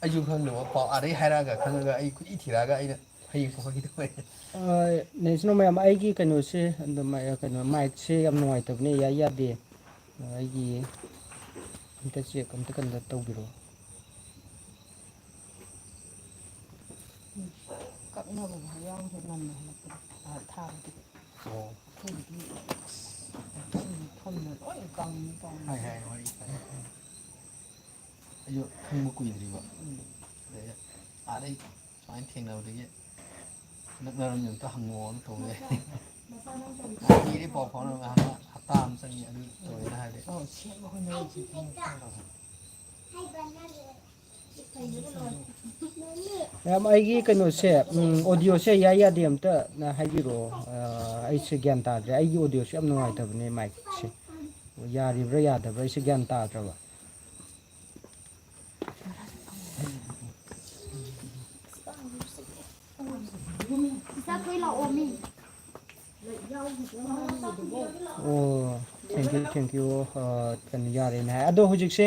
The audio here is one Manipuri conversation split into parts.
ꯑꯩꯁꯨ ꯈꯪꯗꯕ ꯄꯥꯎ ꯑꯥꯗꯩ ꯍꯥꯏꯔꯛꯑꯒ ꯈꯪꯉꯒ ꯑꯩ ꯀꯨꯏ ꯊꯤꯔꯛꯑꯒ ꯑꯩꯅ ꯍꯌꯦꯡ ꯄꯨꯈꯠꯈꯤꯗꯧꯕ ꯅꯦꯁꯅꯣ ꯃꯌꯥꯝ ꯑꯩꯒꯤ ꯀꯩꯅꯣꯁꯦ ꯀꯩꯅꯣ ꯃꯥꯏꯛꯁꯦ ꯌꯥꯝ ꯅꯨꯡꯉꯥꯏꯇꯕꯅꯦ ꯌꯥꯏ ꯌꯥꯗꯦ ꯑꯩꯒꯤ ꯑꯝꯇ ꯆꯦꯛ ꯑꯝꯇ ꯀꯟꯗ ꯇꯧꯕꯤꯔꯛꯑꯣ ꯀꯛꯅꯕ ꯌꯥꯎꯁꯦ ꯉꯟꯅ ꯍꯜꯂꯛꯄꯗ ꯊꯥꯕꯗꯤ ꯑꯣ ꯑꯩꯈꯣꯏꯒꯤꯗꯤ ꯏꯁꯤꯡ ꯊꯨꯝꯅ ꯂꯣꯏ ꯀꯪꯉꯤ ꯍꯥꯏ ꯍꯥꯏ ꯋꯥꯔꯤ ꯇꯥꯏ ꯑꯩꯁꯨ ꯈꯪꯕ ꯀꯨꯏꯗ꯭ꯔꯤꯕ ꯑꯗꯩ ꯑꯥꯗꯩ ꯁꯨꯃꯥꯏꯅ ꯊꯦꯡꯅꯕꯗꯒꯤ ꯅꯛꯅꯔꯝꯃꯤ ꯑꯝꯇ ꯍꯪꯉꯛꯑꯣꯅ ꯇꯧꯕ ꯌꯥꯏ ꯀꯨꯏꯔꯦ ꯄꯥꯎ ꯐꯥꯎꯅꯕ ꯉꯍꯥꯟꯅ ꯍꯞꯇꯥ ꯑꯃ ꯆꯪꯉꯤ ꯑꯗꯨ ꯇꯧꯋꯦꯅ ꯍꯥꯏꯔꯗꯤ ꯁꯦꯝꯕ ꯍꯣꯠꯅꯔꯤꯁꯤ ꯃꯌꯥꯝ ꯑꯩꯒꯤ ꯀꯩꯅꯣꯁꯦ ꯑꯣꯗꯤꯌꯣꯁꯦ ꯌꯥꯏ ꯌꯥꯗꯦ ꯑꯝꯇ ꯍꯥꯏꯕꯤꯔꯛꯑꯣ ꯑꯩꯁꯦ ꯒ꯭ꯌꯥꯟ ꯇꯥꯗ꯭ꯔꯦ ꯑꯩꯒꯤ ꯑꯣꯗꯤꯌꯣꯁꯦ ꯌꯥꯝ ꯅꯨꯡꯉꯥꯏꯇꯕꯅꯦ ꯃꯥꯏꯛꯁꯦ ꯌꯥꯔꯤꯕ꯭ꯔꯥ ꯌꯥꯗꯕ꯭ꯔꯥ ꯑꯩꯁꯦ ꯒ꯭ꯌꯥꯟ ꯇꯥꯗ꯭ꯔꯕ ꯑꯣ ꯊꯦꯡꯀ꯭ꯌꯨ ꯊꯦꯡꯀ꯭ꯌꯨ ꯀꯩꯅꯣ ꯌꯥꯔꯦꯅꯦ ꯍꯥꯏ ꯑꯗꯣ ꯍꯧꯖꯤꯛꯁꯦ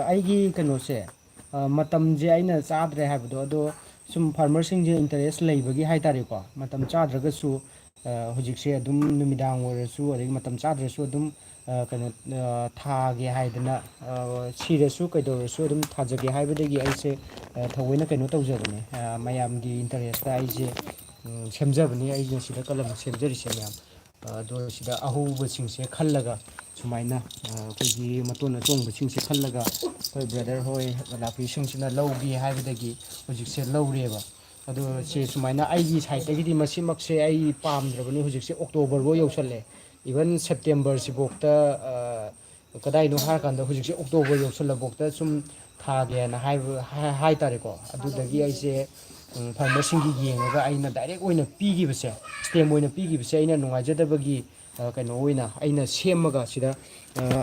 ꯑꯩꯒꯤ ꯀꯩꯅꯣꯁꯦ ꯃꯇꯝꯁꯦ ꯑꯩꯅ ꯆꯥꯗ꯭ꯔꯦ ꯍꯥꯏꯕꯗꯣ ꯑꯗꯣ ꯁꯨꯝ ꯐꯥꯔꯃꯔꯁꯤꯡꯁꯦ ꯏꯟꯇꯔꯦꯁ ꯂꯩꯕꯒꯤ ꯍꯥꯏꯇꯥꯔꯦꯀꯣ ꯃꯇꯝ ꯆꯥꯗ꯭ꯔꯒꯁꯨ ꯍꯧꯖꯤꯛꯁꯦ ꯑꯗꯨꯝ ꯅꯨꯃꯤꯗꯥꯡ ꯑꯣꯏꯔꯁꯨ ꯑꯗꯒꯤ ꯃꯇꯝ ꯆꯥꯗ꯭ꯔꯁꯨ ꯑꯗꯨꯝ ꯀꯩꯅꯣ ꯊꯥꯒꯦ ꯍꯥꯏꯗꯅ ꯁꯤꯔꯁꯨ ꯀꯩꯗꯧꯔꯁꯨ ꯑꯗꯨꯝ ꯊꯥꯖꯒꯦ ꯍꯥꯏꯕꯗꯒꯤ ꯑꯩꯁꯦ ꯊꯑꯣꯏꯅ ꯀꯩꯅꯣ ꯇꯧꯖꯕꯅꯦ ꯃꯌꯥꯝꯒꯤ ꯏꯟꯇꯔꯦꯁꯇ ꯑꯩꯁꯦ ꯁꯦꯝꯖꯕꯅꯤ ꯑꯩꯅ ꯁꯤꯗ ꯀꯂꯝ ꯁꯦꯝꯖꯔꯤꯁꯦ ꯃꯌꯥꯝ ꯑꯗꯣ ꯁꯤꯗ ꯑꯍꯧꯕꯁꯤꯡꯁꯦ ꯈꯜꯂꯒ ꯁꯨꯃꯥꯏꯅ ꯑꯩꯈꯣꯏꯒꯤ ꯃꯇꯣꯟ ꯑꯆꯣꯡꯕꯁꯤꯡꯁꯦ ꯈꯜꯂꯒ ꯑꯩꯈꯣꯏ ꯕ꯭ꯔꯗꯔ ꯍꯣꯏ ꯂꯥꯛꯄꯤꯁꯤꯡꯁꯤꯅ ꯂꯧꯒꯦ ꯍꯥꯏꯕꯗꯒꯤ ꯍꯧꯖꯤꯛꯁꯦ ꯂꯧꯔꯦꯕ ꯑꯗꯣ ꯁꯤ ꯁꯨꯃꯥꯏꯅ ꯑꯩꯒꯤ ꯁꯥꯏꯠꯇꯒꯤꯗꯤ ꯃꯁꯤꯃꯛꯁꯦ ꯑꯩ ꯄꯥꯝꯗ꯭ꯔꯕꯅꯤ ꯍꯧꯖꯤꯛꯁꯦ ꯑꯣꯛꯇꯣꯕꯔꯐꯧ ꯌꯧꯁꯜꯂꯦ ꯏꯚꯟ ꯁꯦꯞꯇꯦꯝꯕꯔꯁꯤꯐꯥꯎꯗ ꯀꯗꯥꯏꯅꯣ ꯍꯥꯏꯔꯀꯥꯟꯗ ꯍꯧꯖꯤꯛꯁꯦ ꯑꯣꯛꯇꯣꯕꯔ ꯌꯧꯁꯜꯂꯐꯥꯎꯗ ꯁꯨꯝ ꯊꯥꯒꯦꯅ ꯍꯥꯏꯇꯥꯔꯦꯀꯣ ꯑꯗꯨꯗꯒꯤ ꯑꯩꯁꯦ ꯐꯥꯔꯃꯔꯁꯤꯡꯒꯤ ꯌꯦꯡꯉꯒ ꯑꯩꯅ ꯗꯥꯏꯔꯦꯛ ꯑꯣꯏꯅ ꯄꯤꯈꯤꯕꯁꯦ ꯁ꯭ꯇꯦꯝ ꯑꯣꯏꯅ ꯄꯤꯈꯤꯕꯁꯦ ꯑꯩꯅ ꯅꯨꯡꯉꯥꯏꯖꯗꯕꯒꯤ ꯀꯩꯅꯣ ꯑꯣꯏꯅ ꯑꯩꯅ ꯁꯦꯝꯃꯒ ꯁꯤꯗ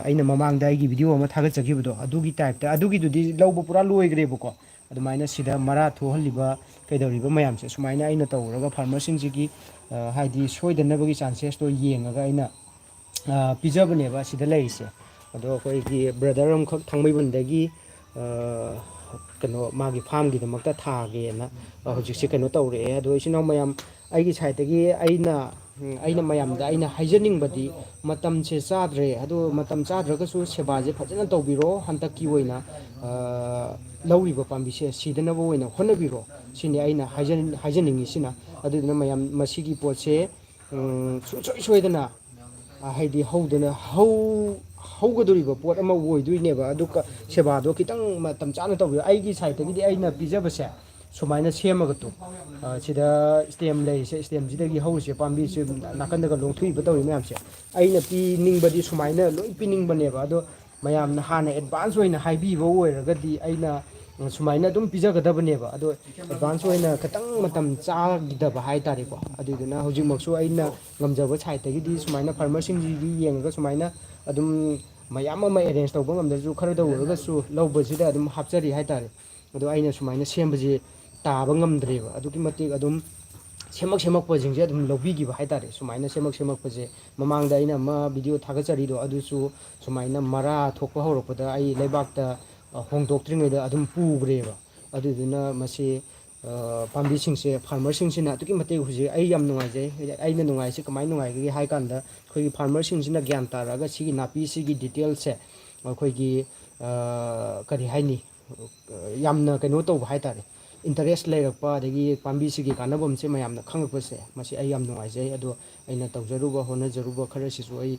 ꯑꯩꯅ ꯃꯃꯥꯡꯗ ꯑꯩꯒꯤ ꯚꯤꯗꯤꯑꯣ ꯑꯃ ꯊꯥꯒꯠꯆꯈꯤꯕꯗꯣ ꯑꯗꯨꯒꯤ ꯇꯥꯏꯞꯇ ꯑꯗꯨꯒꯤꯗꯨꯗꯤ ꯂꯧꯕ ꯄꯨꯔꯥ ꯂꯣꯏꯈ꯭ꯔꯦꯕꯀꯣ ꯑꯗꯨꯃꯥꯏꯅ ꯁꯤꯗ ꯃꯔꯥ ꯊꯣꯛꯍꯜꯂꯤꯕ ꯀꯩꯗꯧꯔꯤꯕ ꯃꯌꯥꯝꯁꯦ ꯁꯨꯃꯥꯏꯅ ꯑꯩꯅ ꯇꯧꯔꯒ ꯐꯥꯔꯃꯔꯁꯤꯡꯁꯤꯒꯤ ꯍꯥꯏꯗꯤ ꯁꯣꯏꯗꯅꯕꯒꯤ ꯆꯥꯟꯁꯦꯁꯇꯣ ꯌꯦꯡꯉꯒ ꯑꯩꯅ ꯄꯤꯖꯕꯅꯦꯕ ꯁꯤꯗ ꯂꯩꯔꯤꯁꯦ ꯑꯗꯣ ꯑꯩꯈꯣꯏꯒꯤ ꯕ꯭ꯔꯗꯔ ꯑꯃꯈꯛ ꯊꯥꯡꯃꯩꯕꯟꯗꯒꯤ ꯀꯩꯅꯣ ꯃꯥꯒꯤ ꯐꯥꯝꯒꯤꯗꯃꯛꯇ ꯊꯥꯒꯦꯅ ꯍꯧꯖꯤꯛꯁꯦ ꯀꯩꯅꯣ ꯇꯧꯔꯛꯑꯦ ꯑꯗꯣ ꯏꯆꯤꯟ ꯏꯅꯥꯎ ꯃꯌꯥꯝ ꯑꯩꯒꯤ ꯁꯥꯏꯠꯇꯒꯤ ꯑꯩꯅ ꯃꯌꯥꯝꯗ ꯑꯩꯅ ꯍꯥꯏꯖꯅꯤꯡꯕꯗꯤ ꯃꯇꯝꯁꯦ ꯆꯥꯗ꯭ꯔꯦ ꯑꯗꯣ ꯃꯇꯝ ꯆꯥꯗ꯭ꯔꯒꯁꯨ ꯁꯦꯕꯥꯁꯦ ꯐꯖꯅ ꯇꯧꯕꯤꯔꯣ ꯍꯟꯗꯛꯀꯤ ꯑꯣꯏꯅ ꯂꯧꯔꯤꯕ ꯄꯥꯝꯕꯤꯁꯦ ꯁꯤꯗꯅꯕ ꯑꯣꯏꯅ ꯍꯣꯠꯅꯕꯤꯔꯣ ꯁꯤꯅꯤ ꯑꯩꯅ ꯍꯥꯏꯖꯅꯤꯡꯉꯤꯁꯤꯅ ꯑꯗꯨꯗꯨꯅ ꯃꯌꯥꯝ ꯃꯁꯤꯒꯤ ꯄꯣꯠꯁꯦ ꯁꯨꯡꯁꯣꯏ ꯁꯣꯏꯗꯅ ꯍꯥꯏꯗꯤ ꯍꯧꯒꯗꯣꯔꯤꯕ ꯄꯣꯠ ꯑꯃ ꯑꯣꯏꯗꯣꯏꯅꯦꯕ ꯑꯗꯨꯒ ꯁꯦꯕꯥꯗꯣ ꯈꯤꯇꯪ ꯃꯇꯝ ꯆꯥꯅ ꯇꯧꯕꯤꯌꯨ ꯑꯩꯒꯤ ꯁꯥꯏꯠꯇꯒꯤꯗꯤ ꯑꯩꯅ ꯄꯤꯖꯕꯁꯦ ꯁꯨꯃꯥꯏꯅ ꯁꯦꯝꯃꯒ ꯁꯤꯗ ꯏꯁꯇꯦꯝ ꯂꯩꯔꯤꯁꯦ ꯏꯁꯇꯦꯝꯁꯤꯗꯒꯤ ꯍꯧꯔꯤꯁꯦ ꯄꯥꯝꯕꯤꯁꯦ ꯅꯥꯀꯟꯗꯒ ꯂꯣꯡꯊꯣꯛꯏꯕ ꯇꯧꯔꯤ ꯃꯌꯥꯝꯁꯦ ꯑꯩꯅ ꯄꯤꯅꯤꯡꯕꯗꯤ ꯁꯨꯃꯥꯏꯅ ꯂꯣꯏ ꯄꯤꯅꯤꯡꯕꯅꯦꯕ ꯑꯗꯣ ꯃꯌꯥꯝꯅ ꯍꯥꯟꯅ ꯑꯦꯗꯚꯥꯟꯁ ꯑꯣꯏꯅ ꯍꯥꯏꯕꯤꯕ ꯑꯣꯏꯔꯒꯗꯤ ꯑꯩꯅ ꯁꯨꯃꯥꯏꯅ ꯑꯗꯨꯝ ꯄꯤꯖꯒꯗꯕꯅꯦꯕ ꯑꯗꯣ ꯑꯦꯗꯚꯥꯟꯁ ꯑꯣꯏꯅ ꯈꯤꯇꯪ ꯃꯇꯝ ꯆꯥꯈꯤꯗꯕ ꯍꯥꯏꯇꯥꯔꯦꯀꯣ ꯑꯗꯨꯗꯨꯅ ꯍꯧꯖꯤꯛꯃꯛꯁꯨ ꯑꯩꯅ ꯉꯝꯖꯕ ꯁꯥꯏꯠꯇꯒꯤꯗꯤ ꯁꯨꯃꯥꯏꯅ ꯐꯥꯔꯃꯔꯁꯤꯡꯁꯤꯒꯤ ꯌꯦꯡꯉꯒ ꯁꯨꯃꯥꯏꯅ ꯑꯗꯨꯝ ꯃꯌꯥꯝ ꯑꯃ ꯑꯦꯔꯦꯟꯖ ꯇꯧꯕ ꯉꯝꯗ꯭ꯔꯁꯨ ꯈꯔꯗ ꯑꯣꯏꯔꯒꯁꯨ ꯂꯧꯕꯁꯤꯗ ꯑꯗꯨꯝ ꯍꯥꯞꯆꯔꯤ ꯍꯥꯏꯇꯥꯔꯦ ꯑꯗꯣ ꯑꯩꯅ ꯁꯨꯃꯥꯏꯅ ꯁꯦꯝꯕꯁꯤ ꯇꯥꯕ ꯉꯝꯗ꯭ꯔꯦꯕ ꯑꯗꯨꯛꯀꯤ ꯃꯇꯤꯛ ꯑꯗꯨꯝ ꯁꯦꯝꯃꯛꯄꯁꯤꯡꯁꯦ ꯑꯗꯨꯝ ꯂꯧꯕꯤꯈꯤꯕ ꯍꯥꯏꯇꯥꯔꯦ ꯁꯨꯃꯥꯏꯅ ꯁꯦꯝꯃꯛꯄꯁꯦ ꯃꯃꯥꯡꯗ ꯑꯩꯅ ꯑꯃ ꯚꯤꯗꯤꯑꯣ ꯊꯥꯒꯠꯆꯔꯤꯗꯣ ꯑꯗꯨꯁꯨ ꯁꯨꯃꯥꯏꯅ ꯃꯔꯥ ꯊꯣꯛꯄ ꯍꯧꯔꯛꯄꯗ ꯑꯩ ꯂꯩꯕꯥꯛꯇ ꯍꯣꯡꯗꯣꯛꯇ꯭ꯔꯤꯉꯩꯗ ꯑꯗꯨꯝ ꯄꯨꯈ꯭ꯔꯦꯕ ꯑꯗꯨꯗꯨꯅ ꯃꯁꯤ ꯄꯥꯝꯕꯤꯁꯤꯡꯁꯦ ꯐꯥꯔꯃꯔꯁꯤꯡꯁꯤꯅ ꯑꯗꯨꯛꯀꯤ ꯃꯇꯤꯛ ꯍꯧꯖꯤꯛ ꯑꯩ ꯌꯥꯝ ꯅꯨꯡꯉꯥꯏꯖꯩ ꯑꯩꯅ ꯅꯨꯡꯉꯥꯏꯁꯤ ꯀꯃꯥꯏꯅ ꯅꯨꯡꯉꯥꯏꯒꯦ ꯍꯥꯏ ꯀꯥꯟꯗ ꯑꯩꯈꯣꯏꯒꯤ ꯐꯥꯔꯃꯔꯁꯤꯡꯁꯤꯅ ꯒ꯭ꯌꯥꯟ ꯇꯥꯔꯛꯑꯒ ꯁꯤꯒꯤ ꯅꯥꯄꯤꯁꯤꯒꯤ ꯗꯤꯇꯦꯜꯁꯦ ꯑꯩꯈꯣꯏꯒꯤ ꯀꯔꯤ ꯍꯥꯏꯅꯤ ꯌꯥꯝꯅ ꯀꯩꯅꯣ ꯇꯧꯕ ꯍꯥꯏꯇꯥꯔꯦ ꯏꯟꯇꯔꯦꯁ ꯂꯩꯔꯛꯄ ꯑꯗꯒꯤ ꯄꯥꯝꯕꯤꯁꯤꯒꯤ ꯀꯥꯟꯅꯐꯝꯁꯦ ꯃꯌꯥꯝꯅ ꯈꯪꯉꯛꯄꯁꯦ ꯃꯁꯤ ꯑꯩ ꯌꯥꯝ ꯅꯨꯡꯉꯥꯏꯖꯩ ꯑꯗꯣ ꯑꯩꯅ ꯇꯧꯖꯔꯨꯕ ꯍꯣꯠꯅꯖꯔꯨꯕ ꯈꯔꯁꯤꯁꯨ ꯑꯩ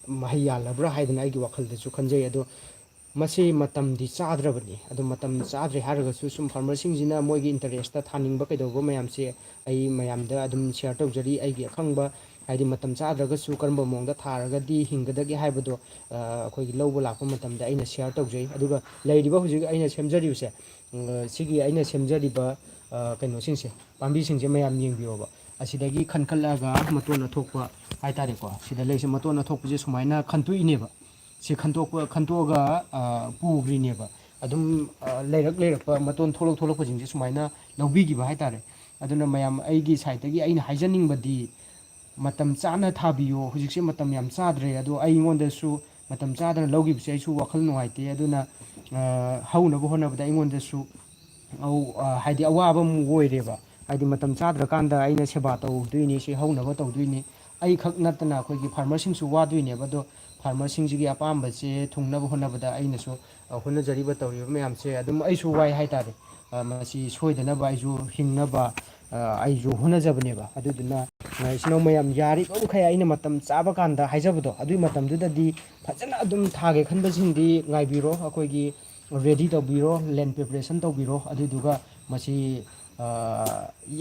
ꯃꯍꯩ ꯌꯥꯜꯂꯕ꯭ꯔꯥ ꯍꯥꯏꯗꯅ ꯑꯩꯒꯤ ꯋꯥꯈꯜꯗꯁꯨ ꯈꯟꯖꯩ ꯑꯗꯣ ꯃꯁꯤ ꯃꯇꯝꯗꯤ ꯆꯥꯗ꯭ꯔꯕꯅꯤ ꯑꯗꯣ ꯃꯇꯝ ꯆꯥꯗ꯭ꯔꯦ ꯍꯥꯏꯔꯒꯁꯨ ꯁꯨꯝ ꯐꯥꯔꯃꯔꯁꯤꯡꯁꯤꯅ ꯃꯣꯏꯒꯤ ꯏꯟꯇꯔꯦꯁꯇ ꯊꯥꯅꯤꯡꯕ ꯀꯩꯗꯧꯕ ꯃꯌꯥꯝꯁꯦ ꯑꯩ ꯃꯌꯥꯝꯗ ꯑꯗꯨꯝ ꯁꯤꯌꯥꯔ ꯇꯧꯖꯔꯤ ꯑꯩꯒꯤ ꯑꯈꯪꯕ ꯍꯥꯏꯗꯤ ꯃꯇꯝ ꯆꯥꯗ꯭ꯔꯒꯁꯨ ꯀꯔꯝꯕ ꯃꯑꯣꯡꯗ ꯊꯥꯔꯒꯗꯤ ꯍꯤꯡꯒꯗꯒꯦ ꯍꯥꯏꯕꯗꯣ ꯑꯩꯈꯣꯏꯒꯤ ꯂꯧꯕ ꯂꯥꯛꯄ ꯃꯇꯝꯗ ꯑꯩꯅ ꯁꯤꯌꯥꯔ ꯇꯧꯖꯩ ꯑꯗꯨꯒ ꯂꯩꯔꯤꯕ ꯍꯧꯖꯤꯛ ꯑꯩꯅ ꯁꯦꯝꯖꯔꯤꯕꯁꯦ ꯁꯤꯒꯤ ꯑꯩꯅ ꯁꯦꯝꯖꯔꯤꯕ ꯀꯩꯅꯣꯁꯤꯡꯁꯦ ꯄꯥꯝꯕꯤꯁꯤꯡꯁꯦ ꯃꯌꯥꯝ ꯌꯦꯡꯕꯤꯌꯣꯕ ꯑꯁꯤꯗꯒꯤ ꯈꯟꯈꯠꯂꯛꯑꯒ ꯃꯇꯣꯟ ꯑꯊꯣꯛꯄ ꯍꯥꯏꯇꯥꯔꯦꯀꯣ ꯁꯤꯗ ꯂꯩꯁꯦ ꯃꯇꯣꯟ ꯑꯊꯣꯛꯄꯁꯦ ꯁꯨꯃꯥꯏꯅ ꯈꯟꯇꯣꯛꯏꯅꯦꯕ ꯁꯤ ꯈꯟꯇꯣꯛꯑꯒ ꯄꯨꯈ꯭ꯔꯤꯅꯦꯕ ꯑꯗꯨꯝ ꯂꯩꯔꯛꯄ ꯃꯇꯣꯟ ꯊꯣꯛꯂꯛꯄꯁꯤꯡꯁꯦ ꯁꯨꯃꯥꯏꯅ ꯂꯧꯕꯤꯈꯤꯕ ꯍꯥꯏꯇꯥꯔꯦ ꯑꯗꯨꯅ ꯃꯌꯥꯝ ꯑꯩꯒꯤ ꯁꯥꯏꯠꯇꯒꯤ ꯑꯩꯅ ꯍꯥꯏꯖꯅꯤꯡꯕꯗꯤ ꯃꯇꯝ ꯆꯥꯅ ꯊꯥꯕꯤꯌꯣ ꯍꯧꯖꯤꯛꯁꯦ ꯃꯇꯝ ꯌꯥꯝ ꯆꯥꯗ꯭ꯔꯦ ꯑꯗꯣ ꯑꯩꯉꯣꯟꯗꯁꯨ ꯃꯇꯝ ꯆꯥꯗꯅ ꯂꯧꯈꯤꯕꯁꯦ ꯑꯩꯁꯨ ꯋꯥꯈꯜ ꯅꯨꯡꯉꯥꯏꯇꯦ ꯑꯗꯨꯅ ꯍꯧꯅꯕ ꯍꯣꯠꯅꯕꯗ ꯑꯩꯉꯣꯟꯗꯁꯨ ꯍꯥꯏꯗꯤ ꯑꯋꯥꯕ ꯑꯃ ꯑꯣꯏꯔꯦꯕ ꯍꯥꯏꯗꯤ ꯃꯇꯝ ꯆꯥꯗ꯭ꯔꯀꯥꯟꯗ ꯑꯩꯅ ꯁꯦꯕꯥ ꯇꯧꯗꯣꯏꯅꯤ ꯁꯤ ꯍꯧꯅꯕ ꯇꯧꯗꯣꯏꯅꯤ ꯑꯩꯈꯛ ꯅꯠꯇꯅ ꯑꯩꯈꯣꯏꯒꯤ ꯐꯥꯔꯃꯔꯁꯤꯡꯁꯨ ꯋꯥꯗꯣꯏꯅꯦꯕ ꯑꯗꯣ ꯐꯥꯔꯃꯔꯁꯤꯡꯁꯤꯒꯤ ꯑꯄꯥꯝꯕꯁꯦ ꯊꯨꯡꯅꯕ ꯍꯣꯠꯅꯕꯗ ꯑꯩꯅꯁꯨ ꯍꯣꯠꯅꯖꯔꯤꯕ ꯇꯧꯔꯤꯕ ꯃꯌꯥꯝꯁꯦ ꯑꯗꯨꯝ ꯑꯩꯁꯨ ꯋꯥꯏ ꯍꯥꯏꯇꯥꯔꯦ ꯃꯁꯤ ꯁꯣꯏꯗꯅꯕ ꯑꯩꯁꯨ ꯍꯤꯡꯅꯕ ꯑꯩꯁꯨ ꯍꯣꯠꯅꯖꯕꯅꯦꯕ ꯑꯗꯨꯗꯨꯅ ꯏꯆꯤꯟꯅꯥꯎ ꯃꯌꯥꯝ ꯌꯥꯔꯤꯕ ꯃꯈꯩ ꯑꯩꯅ ꯃꯇꯝ ꯆꯥꯕ ꯀꯥꯟꯗ ꯍꯥꯏꯖꯕꯗꯣ ꯑꯗꯨꯒꯤ ꯃꯇꯝꯗꯨꯗꯗꯤ ꯐꯖꯅ ꯑꯗꯨꯝ ꯊꯥꯒꯦ ꯈꯟꯕꯁꯤꯡꯗꯤ ꯉꯥꯏꯕꯤꯔꯣ ꯑꯩꯈꯣꯏꯒꯤ ꯔꯦꯗꯤ ꯇꯧꯕꯤꯔꯣ ꯂꯦꯟ ꯄ꯭रिꯄꯦꯔꯦꯁꯟ ꯇꯧꯕꯤꯔꯣ ꯑꯗꯨꯗꯨꯒ ꯃꯁꯤ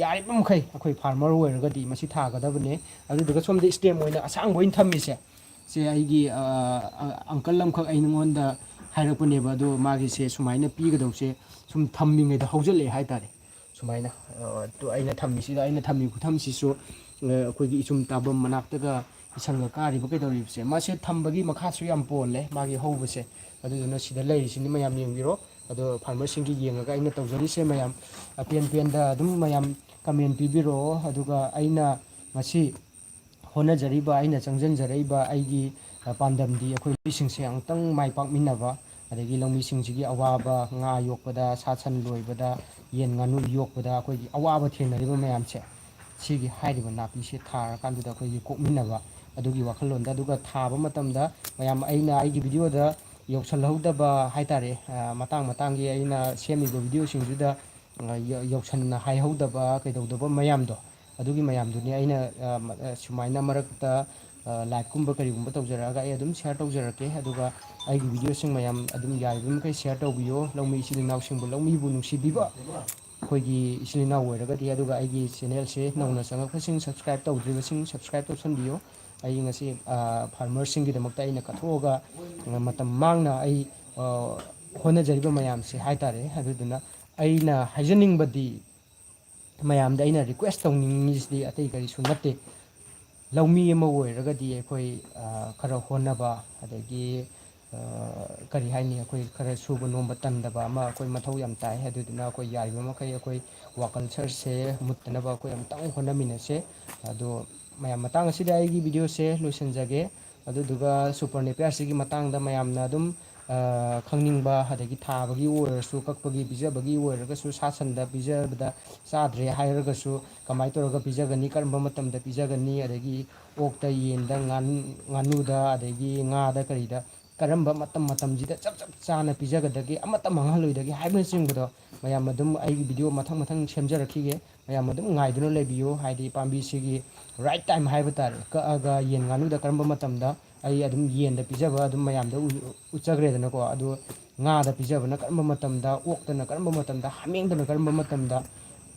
ꯌꯥꯔꯤꯕ ꯃꯈꯩ ꯑꯩꯈꯣই ꯐꯥꯔꯃꯔ ꯑꯣꯏꯔꯒꯗꯤ ꯃꯁꯤ ꯊꯥꯒꯗꯕꯅꯦ ꯑꯗꯨꯗꯨꯒ ꯁꯣꯝꯗ ꯁ꯭ꯇꯦꯝ ꯑꯣꯏꯅ ꯑꯁꯥꯡꯕ ꯑꯣꯏꯅ ꯊꯝꯃꯤꯁꯦ ꯁꯦ ꯑꯩꯒꯤ ꯑꯪꯀꯜ ꯑꯃꯈꯛ ꯑꯩ ꯅꯉꯣꯟꯗ ꯍꯥꯏꯔꯛꯄꯅꯦꯕ ꯑꯗꯣ ꯃꯥꯒꯤꯁꯦ ꯁꯨꯃꯥꯏꯅ ꯄꯤꯒꯗꯧꯁꯦ ꯁꯨꯝ ꯊꯝꯃꯤꯉꯩꯗ ꯍꯧꯖꯤꯜꯂꯛꯑꯦ ꯍꯥꯏꯇꯥꯔꯦ ꯁꯨꯃꯥꯏꯅ ꯑꯩꯅ ꯊꯝꯃꯤꯁꯤꯗ ꯑꯩꯅ ꯊꯝꯃꯤ ꯈꯨꯊꯝꯁꯤꯁꯨ ꯑꯩꯈꯣꯏꯒꯤ ꯏꯆꯨꯝ ꯇꯥꯐꯝ ꯃꯅꯥꯛꯇꯒ ꯏꯁꯪꯒ ꯀꯥꯔꯤꯕ ꯀꯩꯗꯧꯔꯤꯕꯁꯦ ꯃꯥꯁꯦ ꯊꯝꯕꯒꯤ ꯃꯈꯥꯁꯨ ꯌꯥꯝ ꯄꯣꯜꯂꯦ ꯃꯥꯒꯤ ꯍꯧꯕꯁꯦ ꯑꯗꯨꯗꯨꯅ ꯁꯤꯗ ꯂꯩꯔꯤꯁꯤꯅꯤ ꯃꯌꯥꯝ ꯌꯦꯡꯕꯤꯔꯣ ꯑꯗꯣ ꯐꯥꯔꯃꯔꯁꯤꯡꯒꯤ ꯌꯦꯡꯉꯒ ꯑꯩꯅ ꯇꯧꯖꯔꯤꯁꯦ ꯃꯌꯥꯝ ꯑꯄꯦꯟ ꯄꯦꯟꯗ ꯑꯗꯨꯝ ꯃꯌꯥꯝ ꯀꯃꯦꯟ ꯄꯤꯕꯤꯔꯛꯑꯣ ꯑꯗꯨꯒ ꯑꯩꯅ ꯉꯁꯤ ꯍꯣꯠꯅꯖꯔꯤꯕ ꯑꯩꯅ ꯆꯪꯁꯤꯟꯖꯔꯛꯏꯕ ꯑꯩꯒꯤ ꯄꯥꯟꯗꯝꯗꯤ ꯑꯩꯈꯣꯏ ꯂꯧꯃꯤꯁꯤꯡꯁꯦ ꯑꯃꯨꯛꯇꯪ ꯃꯥꯏ ꯄꯥꯛꯃꯤꯟꯅꯕ ꯑꯗꯒꯤ ꯂꯧꯃꯤꯁꯤꯡꯁꯤꯒꯤ ꯑꯋꯥꯕ ꯉꯥ ꯌꯣꯛꯄꯗ ꯁꯥ ꯁꯟ ꯂꯣꯏꯕꯗ ꯌꯦꯟ ꯉꯥꯅꯨ ꯌꯣꯛꯄꯗ ꯑꯩꯈꯣꯏꯒꯤ ꯑꯋꯥꯕ ꯊꯦꯡꯅꯔꯤꯕ ꯃꯌꯥꯝꯁꯦ ꯁꯤꯒꯤ ꯍꯥꯏꯔꯤꯕ ꯅꯥꯄꯤꯁꯦ ꯊꯥꯔꯀꯥꯟꯗꯨꯗ ꯑꯩꯈꯣꯏꯒꯤ ꯀꯣꯛꯃꯤꯟꯅꯕ ꯑꯗꯨꯒꯤ ꯋꯥꯈꯜꯂꯣꯟꯗ ꯑꯗꯨꯒ ꯊꯥꯕ ꯃꯇꯝꯗ ꯃꯌꯥꯝ ꯑꯩꯅ ꯑꯩꯒꯤ ꯚꯤꯗꯤꯑꯣꯗ ꯌꯧꯁꯜꯍꯧꯗꯕ ꯍꯥꯏꯇꯥꯔꯦ ꯃꯇꯥꯡ ꯃꯇꯥꯡꯒꯤ ꯑꯩꯅ ꯁꯦꯝꯃꯤꯕ ꯚꯤꯗꯤꯑꯣꯁꯤꯡꯗꯨꯗ ꯌꯧꯁꯟꯅ ꯍꯥꯏꯍꯧꯗꯕ ꯀꯩꯗꯧꯗꯕ ꯃꯌꯥꯝꯗꯣ ꯑꯗꯨꯒꯤ ꯃꯌꯥꯝꯗꯨꯅꯤ ꯑꯩꯅ ꯁꯨꯃꯥꯏꯅ ꯃꯔꯛꯇ ꯂꯥꯏꯚꯀꯨꯝꯕ ꯀꯔꯤꯒꯨꯝꯕ ꯇꯧꯖꯔꯛꯑꯒ ꯑꯩ ꯑꯗꯨꯝ ꯁꯤꯌꯥꯔ ꯇꯧꯖꯔꯛꯀꯦ ꯑꯗꯨꯒ ꯑꯩꯒꯤ ꯚꯤꯗꯤꯑꯣꯁꯤꯡ ꯃꯌꯥꯝ ꯑꯗꯨꯝ ꯌꯥꯔꯤꯕ ꯃꯈꯩ ꯁꯤꯌꯥꯔ ꯇꯧꯕꯤꯌꯣ ꯂꯧꯃꯤ ꯏꯆꯤꯜ ꯏꯅꯥꯎꯁꯤꯡꯕꯨ ꯂꯧꯃꯤꯕꯨ ꯅꯨꯡꯁꯤꯕꯤꯕ ꯑꯩꯈꯣꯏꯒꯤ ꯏꯆꯤꯜ ꯏꯅꯥꯎ ꯑꯣꯏꯔꯒꯗꯤ ꯑꯗꯨꯒ ꯑꯩꯒꯤ ꯆꯦꯅꯦꯜꯁꯦ ꯅꯧꯅ ꯆꯪꯉꯛꯄꯁꯤꯡ ꯁꯕꯁꯀ꯭ꯔꯥꯏꯞ ꯇꯧꯗ꯭ꯔꯤꯕꯁꯤꯡ ꯁꯕꯁꯀ꯭ꯔꯥꯏꯞ ꯇꯧꯁꯟꯕꯤꯌꯨ ꯑꯩ ꯉꯁꯤ ꯐꯥꯔꯃꯔꯁꯤꯡꯒꯤꯗꯃꯛꯇ ꯑꯩꯅ ꯀꯠꯊꯣꯛꯑꯒ ꯃꯇꯝ ꯃꯥꯡꯅ ꯑꯩ ꯍꯣꯠꯅꯖꯔꯤꯕ ꯃꯌꯥꯝꯁꯦ ꯍꯥꯏꯇꯥꯔꯦ ꯑꯗꯨꯗꯨꯅ ꯑꯩꯅ ꯍꯥꯏꯖꯅꯤꯡꯕꯗꯤ ꯃꯌꯥꯝꯗ ꯑꯩꯅ ꯔꯤꯀ꯭ꯋꯦꯁ ꯇꯧꯅꯤꯡꯉꯤꯁꯤꯗꯤ ꯑꯇꯩ ꯀꯔꯤꯁꯨ ꯅꯠꯇꯦ ꯂꯧꯃꯤ ꯑꯃ ꯑꯣꯏꯔꯒꯗꯤ ꯑꯩꯈꯣꯏ ꯈꯔ ꯍꯣꯠꯅꯕ ꯑꯗꯒꯤ ꯀꯔꯤ ꯍꯥꯏꯅꯤ ꯑꯩꯈꯣই ꯈꯔ ꯁꯨꯕ ꯅꯣꯝꯕ ꯇꯟꯗꯕ ꯑꯃ ꯑꯩꯈꯣꯏ ꯃꯊꯧ ꯌꯥꯝ ꯇꯥꯏ ꯑꯗꯨꯗꯨꯅ ꯑꯩꯈꯣꯏ ꯌꯥꯔꯤꯕ ꯃꯈꯩ ꯑꯩꯈꯣই ꯀꯜꯆꯔꯁꯦ ꯃꯨꯠꯇꯅꯕ ꯑꯩꯈꯣꯏ ꯑꯃꯨꯛꯇꯪ ꯍꯣꯠꯅꯃꯤꯟꯅꯁꯦ ꯑꯗꯣ ꯃꯌꯥꯝ ꯃꯇꯥꯡ ꯑꯁꯤꯗ ꯑꯩꯒꯤ ꯚꯤꯗꯤꯑꯣꯁꯦ ꯂꯣꯏꯁꯤꯟꯖꯒꯦ ꯑꯗꯨꯗꯨꯒ ꯁꯨꯄꯔ ꯅꯦꯄꯤꯌꯥꯔꯁꯤꯒꯤ ꯃꯇꯥꯡꯗ ꯃꯌꯥꯝꯅ ꯑꯗꯨꯝ ꯈꯪꯅꯤꯡꯕ ꯑꯗꯒꯤ ꯊꯥꯕꯒꯤ ꯑꯣꯏꯔꯁꯨ ꯀꯛꯄꯒꯤ ꯄꯤꯖꯕꯒꯤ ꯑꯣꯏꯔꯒꯁꯨ ꯁꯥ ꯁꯟꯗ ꯄꯤꯖꯕꯗ ꯆꯥꯗ꯭ꯔꯦ ꯍꯥꯏꯔꯒꯁꯨ ꯀꯃꯥꯏꯅ ꯇꯧꯔꯒ ꯄꯤꯖꯒꯅꯤ ꯀꯔꯝꯕ ꯃꯇꯝꯗ ꯄꯤꯖꯒꯅꯤ ꯑꯗꯒꯤ ꯑꯣꯛꯇ ꯌꯦꯟꯗ ꯉꯥꯅꯨꯗ ꯑꯗꯒꯤ ꯉꯥꯗ ꯀꯔꯤꯗ ꯀꯔꯝꯕ ꯃꯇꯝꯁꯤꯗ ꯆꯞ ꯆꯞ ꯆꯥꯅ ꯄꯤꯖꯒꯗꯒꯦ ꯑꯃꯠꯇ ꯃꯥꯡꯍꯜꯂꯣꯏꯗꯒꯦ ꯍꯥꯏꯕꯅꯆꯤꯡꯕꯗꯣ ꯃꯌꯥꯝ ꯑꯗꯨꯝ ꯑꯩꯒꯤ ꯚꯤꯗꯤꯑꯣ ꯃꯊꯪ ꯃꯊꯪ ꯁꯦꯝꯖꯔꯛꯈꯤꯒꯦ ꯃꯌꯥꯝ ꯑꯗꯨꯝ ꯉꯥꯏꯗꯨꯅ ꯂꯩꯕꯤꯌꯨ ꯍꯥꯏꯗꯤ ꯄꯥꯝꯕꯤꯁꯤꯒꯤ ꯔꯥꯏꯠ ꯇꯥꯏꯝ ꯍꯥꯏꯕ ꯇꯥꯔꯦ ꯀꯛꯑꯒ ꯌꯦꯟ ꯉꯥꯅꯨꯗ ꯀꯔꯝꯕ ꯃꯇꯝꯗ ꯑꯩ ꯑꯗꯨꯝ ꯌꯦꯟꯗ ꯄꯤꯖꯕ ꯑꯗꯨꯝ ꯃꯌꯥꯝꯗ ꯎꯠꯆꯈ꯭ꯔꯦꯗꯅꯀꯣ ꯑꯗꯨ ꯉꯥꯗ ꯄꯤꯖꯕꯅ ꯀꯔꯝꯕ ꯃꯇꯝꯗ ꯑꯣꯛꯇꯅ ꯀꯔꯝꯕ ꯃꯇꯝꯗ ꯍꯥꯃꯦꯡꯗꯅ ꯀꯔꯝꯕ ꯃꯇꯝꯗ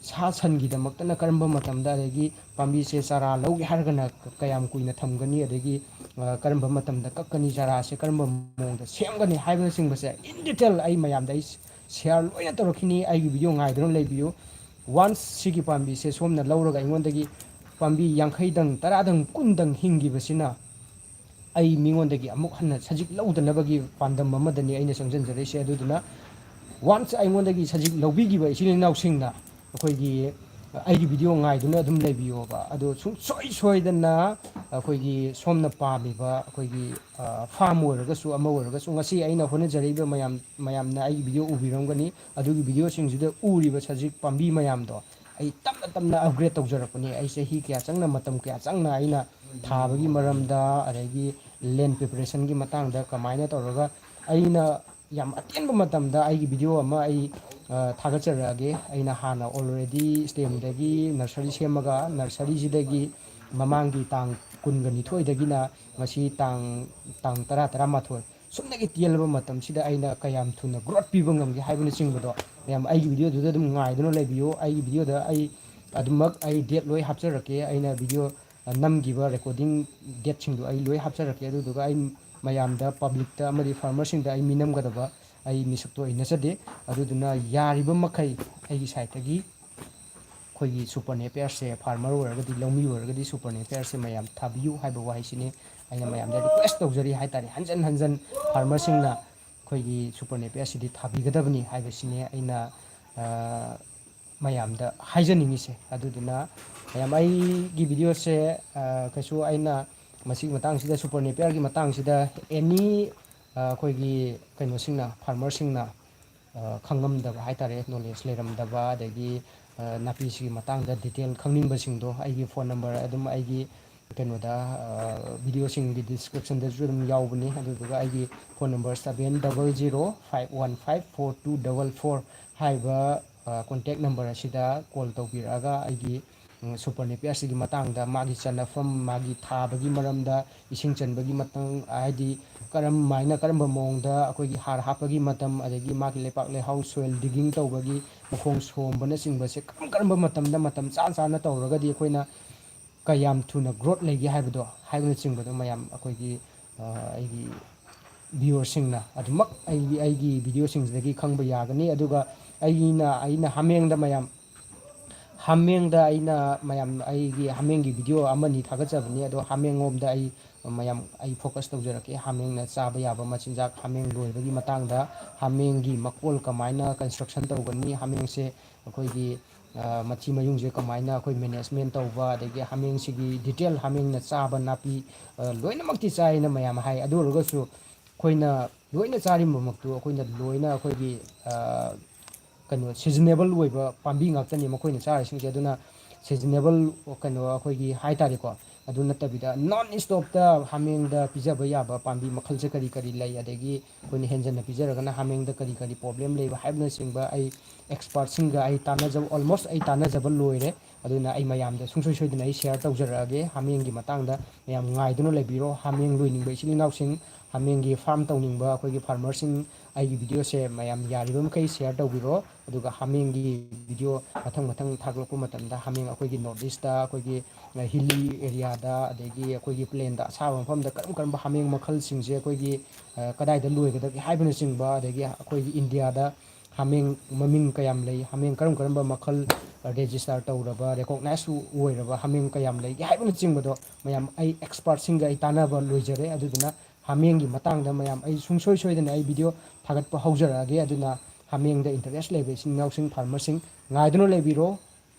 ꯁꯥ ꯁꯟꯒꯤꯗꯃꯛꯇꯅ ꯀꯔꯝꯕ ꯃꯇꯝꯗ ꯑꯗꯒꯤ ꯄꯥꯝꯕꯤꯁꯦ ꯆꯥꯔꯥ ꯂꯧꯒꯦ ꯍꯥꯏꯔꯒꯅ ꯀꯌꯥꯝ ꯀꯨꯏꯅ ꯊꯝꯒꯅꯤ ꯑꯗꯒꯤ ꯀꯔꯝꯕ ꯃꯇꯝꯗ ꯀꯛꯀꯅꯤ ꯆꯥꯔꯥꯁꯦ ꯀꯔꯝꯕ ꯃꯑꯣꯡꯗ ꯁꯦꯝꯒꯅꯤ ꯍꯥꯏꯕꯅꯆꯤꯡꯕꯁꯦ ꯏꯟ ꯗꯤꯇꯦꯜ ꯑꯩ ꯃꯌꯥꯝꯗ ꯑꯩ ꯁꯤꯌꯥꯔ ꯂꯣꯏꯅ ꯇꯧꯔꯛꯈꯤꯅꯤ ꯑꯩꯒꯤ ꯚꯤꯗꯤꯑꯣ ꯉꯥꯏꯗꯨꯅ ꯂꯩꯕꯤꯌꯨ ꯋꯥꯟꯁ ꯁꯤꯒꯤ ꯄꯥꯝꯕꯤꯁꯦ ꯁꯣꯝꯅ ꯂꯧꯔꯒ ꯑꯩꯉꯣꯟꯗꯒꯤ ꯄꯥꯝꯕꯤ 50ꯗꯪ 10ꯗꯪ 10ꯗꯪ ꯍꯤꯡꯈꯤꯕꯁꯤꯅ ꯑꯩ ꯃꯤꯉꯣꯟꯗꯒꯤ ꯑꯃꯨꯛ ꯍꯟꯅ ꯁꯖꯤꯛ ꯂꯧꯗꯅꯕꯒꯤ ꯄꯥꯟꯗꯝ ꯑꯃꯗꯅꯤ ꯑꯩꯅ ꯆꯪꯁꯤꯟꯖꯔꯛꯏꯁꯦ ꯑꯗꯨꯗꯨꯅ ꯋꯥꯟꯁ ꯑꯩꯉꯣꯟꯗꯒꯤ ꯁꯖꯤꯛ ꯂꯧꯕꯤꯈꯤꯕ ꯏꯆꯤꯜ ꯏꯅꯥꯎꯁꯤꯡꯅ ꯑꯩꯈꯣꯏꯒꯤ ꯑꯩꯒꯤ ꯚꯤꯗꯤꯑꯣ ꯉꯥꯏꯗꯨꯅ ꯑꯗꯨꯝ ꯂꯩꯕꯤꯌꯣꯕ ꯑꯗꯣ ꯁꯨꯡꯁꯣꯏ ꯁꯣꯏꯗꯅ ꯑꯩꯈꯣꯏꯒꯤ ꯁꯣꯝꯅ ꯄꯥꯝꯃꯤꯕ ꯑꯩꯈꯣꯏꯒꯤ ꯐꯥꯔꯝ ꯑꯣꯏꯔꯒꯁꯨ ꯑꯃ ꯑꯣꯏꯔꯒꯁꯨ ꯉꯁꯤ ꯑꯩꯅ ꯍꯣꯠꯅꯖꯔꯤꯕ ꯃꯌꯥꯝꯅ ꯑꯩꯒꯤ ꯚꯤꯗꯤꯑꯣ ꯎꯕꯤꯔꯝꯒꯅꯤ ꯑꯗꯨꯒꯤ ꯚꯤꯗꯤꯑꯣꯁꯤꯡꯁꯤꯗ ꯎꯔꯤꯕ ꯁꯖꯤꯛ ꯄꯥꯝꯕꯤ ꯃꯌꯥꯝꯗꯣ ꯑꯩ ꯇꯞꯅ ꯇꯞꯅ ꯑꯞꯒ꯭ꯔꯦꯗ ꯇꯧꯖꯔꯛꯄꯅꯤ ꯑꯩ ꯆꯍꯤ ꯀꯌꯥ ꯆꯪꯅ ꯃꯇꯝ ꯀꯌꯥ ꯆꯪꯅ ꯑꯩꯅ ꯊꯥꯕꯒꯤ ꯃꯔꯝꯗ ꯑꯗꯒꯤ ꯂꯦꯟ ꯄ꯭ꯔꯤꯄꯦꯔꯦꯁꯟꯒꯤ ꯃꯇꯥꯡꯗ ꯀꯃꯥꯏꯅ ꯇꯧꯔꯒ ꯑꯩꯅ ꯌꯥꯝ ꯑꯇꯦꯟꯕ ꯃꯇꯝꯗ ꯑꯩꯒꯤ ꯚꯤꯗꯤꯑꯣ ꯑꯃ ꯑꯩ ꯊꯥꯒꯠꯆꯔꯛꯑꯒꯦ ꯑꯩꯅ ꯍꯥꯟꯅ ꯑꯣꯜꯔꯦꯗꯤ ꯁ꯭ꯇꯦꯝꯗꯒꯤ ꯅꯔꯁꯔꯤ ꯁꯦꯝꯃꯒ ꯅꯔꯁꯔꯤꯁꯤꯗꯒꯤ ꯃꯃꯥꯡꯒꯤ ꯇꯥꯡ 22ꯗꯒꯤꯅ ꯉꯁꯤ ꯇꯥꯡ 10 11 ꯁꯨꯝꯅꯒꯤ ꯇꯦꯜꯂꯕ ꯃꯇꯝꯁꯤꯗ ꯑꯩꯅ ꯀꯌꯥꯝ ꯊꯨꯅ ꯒ꯭ꯔꯣꯠ ꯄꯤꯕ ꯉꯝꯒꯦ ꯍꯥꯏꯕꯅꯆꯤꯡꯕꯗꯣ ꯃꯌꯥꯝ ꯑꯩꯒꯤ ꯚꯤꯗꯤꯑꯣꯗꯨꯗ ꯑꯗꯨꯝ ꯉꯥꯏꯗꯨꯅ ꯂꯩꯕꯤꯌꯨ ꯑꯩꯒꯤ ꯚꯤꯗꯤꯑꯣꯗ ꯑꯩ ꯑꯗꯨꯃꯛ ꯑꯩ ꯗꯦꯠ ꯂꯣꯏ ꯍꯥꯞꯆꯔꯛꯀꯦ ꯑꯩꯅ ꯚꯤꯗꯤꯑꯣ ꯅꯝꯈꯤꯕ ꯔꯦꯀꯣꯔꯗꯤꯡ ꯗꯦꯠꯁꯤꯡꯗꯣ ꯑꯩ ꯂꯣꯏ ꯍꯥꯞꯆꯔꯛꯀꯦ ꯑꯗꯨꯗꯨꯒ ꯑꯩ ꯃꯌꯥꯝꯗ ꯄꯕ꯭ꯂꯤꯛꯇ ꯑꯃꯗꯤ ꯐꯥꯔꯃꯔꯁꯤꯡꯗ ꯑꯩ ꯃꯤꯅꯝꯒꯗꯕ ꯑꯩ ꯃꯤꯁꯛꯇꯣ ꯑꯩ ꯅꯠꯆꯗꯦ ꯑꯗꯨꯗꯨꯅ ꯌꯥꯔꯤꯕ ꯃꯈꯩ ꯑꯩꯒꯤ ꯁꯥꯏꯠꯇꯒꯤ ꯑꯩꯈꯣꯏꯒꯤ ꯁꯨꯄꯔ ꯅꯦꯄꯤꯌꯔꯁꯦ ꯐꯥꯔꯃꯔ ꯑꯣꯏꯔꯒꯗꯤ ꯂꯧꯃꯤ ꯑꯣꯏꯔꯒꯗꯤ ꯁꯨꯄꯔ ꯅꯦꯄꯤꯌꯔꯁꯦ ꯃꯌꯥꯝ ꯊꯥꯕꯤꯌꯨ ꯍꯥꯏꯕ ꯋꯥꯍꯩꯁꯤꯅꯤ ꯑꯩꯅ ꯃꯌꯥꯝꯗ ꯔꯤꯀ꯭ꯋꯦꯁ ꯇꯧꯖꯔꯤ ꯍꯥꯏꯇꯥꯔꯦ ꯍꯟꯖꯟ ꯍꯟꯖꯟ ꯐꯥꯔꯃꯔꯁꯤꯡꯅ ꯑꯩꯈꯣꯏꯒꯤ ꯁꯨꯄꯔ ꯅꯦꯄꯤꯌꯔꯁꯤꯗꯤ ꯊꯥꯕꯤꯒꯗꯕꯅꯤ ꯍꯥꯏꯕꯁꯤꯅꯤ ꯑꯩꯅ ꯃꯌꯥꯝꯗ ꯍꯥꯏꯖꯅꯤꯡꯉꯤꯁꯦ ꯑꯗꯨꯗꯨꯅ ꯃꯌꯥꯝ ꯑꯩꯒꯤ ꯚꯤꯗꯤꯑꯣꯁꯦ ꯀꯩꯁꯨ ꯑꯩꯅ ꯃꯁꯤꯒꯤ ꯃꯇꯥꯡꯁꯤꯗ ꯁꯨꯄꯔ ꯅꯦꯄꯤꯌꯔꯒꯤ ꯃꯇꯥꯡꯁꯤꯗ ꯑꯦꯅꯤ ꯑꯩꯈꯣꯏꯒꯤ ꯀꯩꯅꯣꯁꯤꯡꯅ ꯐꯥꯔꯃꯔꯁꯤꯡꯅ ꯈꯪꯉꯝꯗꯕ ꯍꯥꯏꯇꯥꯔꯦ ꯅꯣꯂꯦꯖ ꯂꯩꯔꯝꯗꯕ ꯑꯗꯒꯤ ꯅꯥꯄꯤꯁꯤꯒꯤ ꯃꯇꯥꯡꯗ ꯗꯤꯇꯦꯜ ꯈꯪꯅꯤꯡꯕꯁꯤꯡꯗꯣ ꯑꯩꯒꯤ ꯐꯣꯟ ꯅꯝꯕꯔ ꯑꯗꯨꯝ ꯑꯩꯒꯤ ꯀꯩꯅꯣꯗ ꯚꯤꯗꯤꯑꯣꯁꯤꯡꯒꯤ ꯗꯤꯁꯀ꯭ꯔꯤꯞꯁꯟꯗꯁꯨ ꯑꯗꯨꯝ ꯌꯥꯎꯕꯅꯤ ꯑꯗꯨꯗꯨꯒ ꯑꯩꯒꯤ ꯐꯣꯟ ꯅꯝꯕꯔ 7005154244 ꯍꯥꯏꯕ ꯀꯣꯟꯇꯦꯛ ꯅꯝꯕꯔ ꯑꯁꯤꯗ ꯀꯣꯜ ꯇꯧꯕꯤꯔꯛꯑꯒ ꯑꯩꯒꯤ ꯁꯨꯄꯔ ꯅꯦꯄꯤꯌꯔꯁꯤꯒꯤ ꯃꯇꯥꯡꯗ ꯃꯥꯒꯤ ꯆꯟꯅꯐꯝ ꯃꯥꯒꯤ ꯊꯥꯕꯒꯤ ꯃꯔꯝꯗ ꯏꯁꯤꯡ ꯆꯟꯕꯒꯤ ꯃꯇꯥꯡ ꯍꯥꯏꯗꯤ ꯀꯔꯝꯕ ꯃꯑꯣꯡꯗ ꯑꯩꯈꯣꯏꯒꯤ ꯍꯥꯔ ꯍꯥꯞꯄꯒꯤ ꯃꯇꯝ ꯑꯗꯒꯤ ꯃꯥꯒꯤ ꯂꯩꯄꯥꯛ ꯂꯩꯍꯥꯎ ꯁꯣꯏꯜ ꯗꯤꯒꯤꯡ ꯇꯧꯕꯒꯤ ꯃꯈꯣꯡ ꯁꯣꯝꯕꯅꯆꯤꯡꯕꯁꯦ ꯀꯔꯝꯕ ꯃꯇꯝꯗ ꯃꯇꯝ ꯆꯥꯅ ꯇꯧꯔꯒꯗꯤ ꯑꯩꯈꯣꯏꯅ ꯀꯌꯥꯝ ꯊꯨꯅ ꯒ꯭ꯔꯣꯠ ꯂꯩꯒꯦ ꯍꯥꯏꯕꯗꯣ ꯍꯥꯏꯕꯅꯆꯤꯡꯕꯗꯣ ꯃꯌꯥꯝ ꯑꯩꯈꯣꯏꯒꯤ ꯑꯩꯒꯤ ꯚꯤꯌꯣꯔꯁꯤꯡꯅ ꯑꯗꯨꯃꯛ ꯑꯩꯒꯤ ꯚꯤꯗꯤꯑꯣꯁꯤꯡꯁꯤꯗꯒꯤ ꯈꯪꯕ ꯌꯥꯒꯅꯤ ꯑꯗꯨꯒ ꯑꯩꯅ ꯍꯥꯃꯦꯡꯗ ꯑꯩꯒꯤ ꯍꯥꯃꯦꯡꯒꯤ ꯚꯤꯗꯤꯑꯣ ꯑꯃꯅꯤ ꯊꯥꯒꯠꯆꯕꯅꯤ ꯑꯗꯣ ꯍꯥꯃꯦꯡꯂꯣꯝꯗ ꯑꯩ ꯐꯣꯀꯁ ꯇꯧꯖꯔꯛꯀꯦ ꯍꯥꯃꯦꯡꯅ ꯆꯥꯕ ꯌꯥꯕ ꯃꯆꯤꯟꯖꯥꯛ ꯍꯥꯃꯦꯡ ꯂꯣꯏꯕꯒꯤ ꯃꯇꯥꯡꯗ ꯍꯥꯃꯦꯡꯒꯤ ꯃꯀꯣꯜ ꯀꯃꯥꯏꯅ ꯀꯟꯁꯇ꯭ꯔꯛꯁꯟ ꯇꯧꯒꯅꯤ ꯍꯥꯃꯦꯡꯁꯦ ꯑꯩꯈꯣꯏꯒꯤ ꯃꯊꯤ ꯃꯌꯨꯡꯁꯦ ꯀꯃꯥꯏꯅ ꯑꯩꯈꯣꯏ ꯃꯦꯅꯦꯖꯃꯦꯟ ꯇꯧꯕ ꯑꯗꯒꯤ ꯍꯥꯃꯦꯡꯁꯤꯒꯤ ꯗꯤꯇꯦꯜ ꯍꯥꯃꯦꯡꯅ ꯆꯥꯕ ꯅꯥꯄꯤ ꯂꯣꯏꯅꯃꯛꯇꯤ ꯆꯥꯏꯅ ꯃꯌꯥꯝ ꯍꯥꯏ ꯑꯗꯨ ꯑꯣꯏꯔꯒꯁꯨ ꯑꯩꯈꯣꯏꯅ ꯂꯣꯏꯅ ꯆꯥꯔꯤꯕꯃꯛꯇꯨ ꯑꯩꯈꯣꯏꯅ ꯂꯣꯏꯅ ꯑꯩꯈꯣꯏꯒꯤ ꯀꯩꯅꯣ ꯁꯤꯖꯅꯦꯕꯜ ꯑꯣꯏꯕ ꯄꯥꯝꯕꯤ ꯉꯥꯛꯇꯅꯤ ꯃꯈꯣꯏꯅ ꯆꯥꯔꯤꯁꯤꯡꯁꯦ ꯑꯗꯨꯅ ꯁꯤꯖꯅꯦꯕꯜ ꯀꯩꯅꯣ ꯑꯩꯈꯣꯏꯒꯤ ꯍꯥꯏꯇꯥꯔꯦꯀꯣ ꯑꯗꯨ ꯅꯠꯇꯕꯤꯗ ꯅꯣꯟ ꯏꯁꯇꯣꯞꯇ ꯍꯥꯃꯦꯡꯗ ꯄꯤꯖꯕ ꯌꯥꯕ ꯄꯥꯝꯕꯤ ꯃꯈꯜꯁꯦ ꯀꯔꯤ ꯀꯔꯤ ꯂꯩ ꯑꯗꯒꯤ ꯑꯩꯈꯣꯏꯅ ꯍꯦꯟꯖꯟꯅ ꯄꯤꯖꯔꯒꯅ ꯍꯥꯃꯦꯡꯗ ꯀꯔꯤ ꯀꯔꯤ ꯄ꯭ꯔꯣꯕ꯭ꯂꯦꯝ ꯂꯩꯕ ꯍꯥꯏꯕꯅꯆꯤꯡꯕ ꯑꯩ ꯑꯦꯛꯁꯄꯥꯔꯠꯁꯤꯡꯒ ꯑꯩ ꯑꯣꯜꯃꯣꯁ ꯑꯩ ꯇꯥꯟꯅꯖꯕ ꯂꯣꯏꯔꯦ ꯑꯗꯨꯅ ꯑꯩ ꯃꯌꯥꯝꯗ ꯁꯨꯡꯁꯣꯏ ꯁꯣꯏꯗꯅ ꯑꯩ ꯁꯤꯌꯔ ꯇꯧꯖꯔꯛꯑꯒꯦ ꯍꯥꯃꯦꯡꯒꯤ ꯃꯇꯥꯡꯗ ꯃꯌꯥꯝ ꯉꯥꯏꯗꯨꯅ ꯂꯩꯕꯤꯔꯣ ꯍꯥꯃꯦꯡ ꯂꯣꯏꯅꯤꯡꯕ ꯏꯆꯤꯜ ꯏꯅꯥꯎꯁꯤꯡ ꯍꯥꯃꯦꯡꯒꯤ ꯐꯥꯔꯝ ꯇꯧꯅꯤꯡꯕ ꯑꯩꯈꯣꯏꯒꯤ ꯐꯥꯔꯃꯔꯁꯤꯡ ꯑꯩꯒꯤ ꯚꯤꯗꯤꯑꯣꯁꯦ ꯃꯌꯥꯝ ꯌꯥꯔꯤꯕ ꯃꯈꯩ ꯁꯤꯌꯔ ꯇꯧꯕꯤꯔꯣ ꯑꯗꯨꯒ ꯍꯥꯃꯦꯡꯒꯤ ꯚꯤꯗꯤꯑꯣ ꯃꯊꯪ ꯊꯥꯒꯠꯂꯛꯄ ꯃꯇꯝꯗ ꯍꯥꯃꯦꯡ ꯑꯩꯈꯣꯏꯒꯤ ꯅꯣꯔꯠ ꯏꯁꯇ ꯑꯩꯈꯣꯏꯒꯤ ꯍꯤꯂꯤ ꯑꯦꯔꯤꯌꯥꯗ ꯑꯗꯒꯤ ꯑꯩꯈꯣꯏꯒꯤ ꯄ꯭ꯂꯦꯟꯗ ꯑꯁꯥꯕ ꯃꯐꯝꯗ ꯀꯔꯝꯕ ꯍꯥꯃꯦꯡ ꯃꯈꯜꯁꯤꯡꯁꯦ ꯑꯩꯈꯣꯏꯒꯤ ꯀꯗꯥꯏꯗ ꯂꯣꯏꯒꯗꯒꯦ ꯍꯥꯏꯕꯅꯆꯤꯡꯕ ꯑꯗꯒꯤ ꯑꯩꯈꯣꯏꯒꯤ ꯏꯟꯗꯤꯌꯥꯗ ꯍꯥꯃꯦꯡ ꯃꯃꯤꯡ ꯀꯌꯥꯝ ꯂꯩ ꯍꯥꯃꯦꯡ ꯀꯔꯝꯕ ꯃꯈꯜ ꯔꯦꯖꯤꯁꯇꯥꯔ ꯇꯧꯔꯕ ꯔꯦꯀꯣꯛꯅꯥꯏꯁ ꯑꯣꯏꯔꯕ ꯍꯥꯃꯦꯡ ꯀꯌꯥꯝ ꯂꯩꯒꯦ ꯍꯥꯏꯕꯅꯆꯤꯡꯕꯗꯣ ꯃꯌꯥꯝ ꯑꯩ ꯑꯦꯛꯁꯄꯥꯔꯠꯁꯤꯡꯒ ꯑꯩ ꯇꯥꯟꯅꯕ ꯂꯣꯏꯖꯔꯦ ꯑꯗꯨꯗꯨꯅ ꯍꯥꯃꯦꯡꯒꯤ ꯃꯇꯥꯡꯗ ꯃꯌꯥꯝ ꯑꯩ ꯁꯨꯡꯁꯣꯏ ꯁꯣꯏꯗꯅ ꯑꯩ ꯚꯤꯗꯤꯑꯣ ꯊꯥꯒꯠꯄ ꯍꯧꯖꯔꯛꯑꯒꯦ ꯑꯗꯨꯅ ꯍꯥꯃꯦꯡꯗ ꯏꯟꯇꯔꯦꯁ ꯂꯩꯕ ꯏꯆꯤꯟ ꯏꯅꯥꯎꯁꯤꯡ ꯐꯥꯔꯃꯔꯁꯤꯡ ꯉꯥꯏꯗꯨꯅ ꯂꯩꯕꯤꯔꯣ